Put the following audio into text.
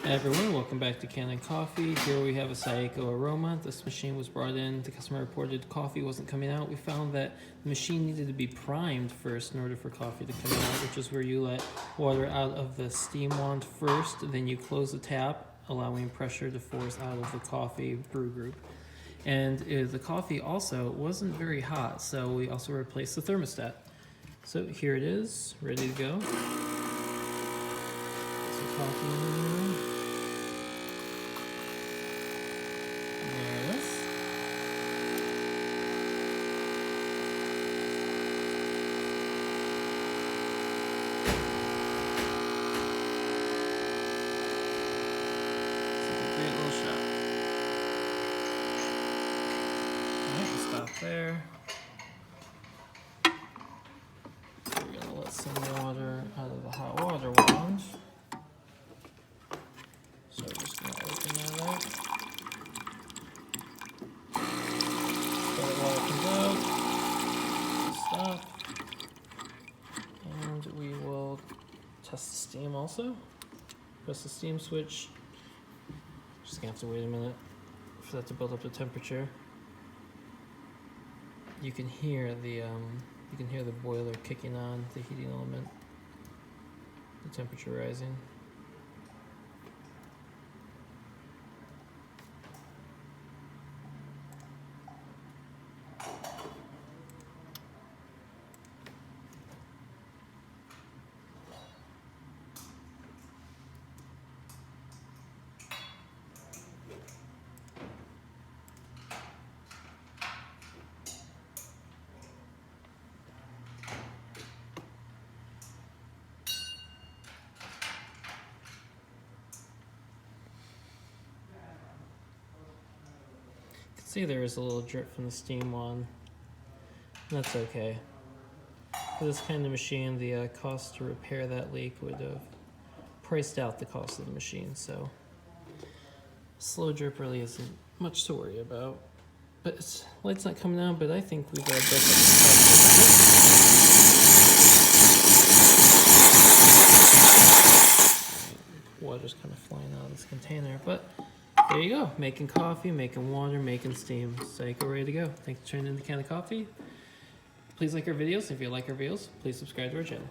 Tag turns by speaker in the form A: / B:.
A: Hey everyone, welcome back to Kanen Coffee. Here we have a Saeco aroma. This machine was brought in. The customer reported coffee wasn't coming out. We found that the machine needed to be primed first in order for coffee to come out, which is where you let water out of the steam wand first, then you close the tap, allowing pressure to force out of the coffee brew group. And the coffee also wasn't very hot, so we also replaced the thermostat. So here it is, ready to go. Some coffee in there. Great little shot. Alright, we'll stop there. We're gonna let some water out of the hot water wand. So we're just gonna open that up. Let the water comes out. Stop. And we will test the steam also. Press the steam switch. Just gonna have to wait a minute for that to build up the temperature. You can hear the boiler kicking on, the heating element, the temperature rising. See, there is a little drip from the steam wand. That's okay. For this kind of machine, the cost to repair that leak would have priced out the cost of the machine, so slow drip really isn't much to worry about. But light's not coming out, but I think we've built up the water's kind of flying out of this container, but there you go, making coffee, making water, making steam. Saeco ready to go. Thanks for tuning in to Kanen Coffee. Please like our videos. If you like our videos, please subscribe to our channel.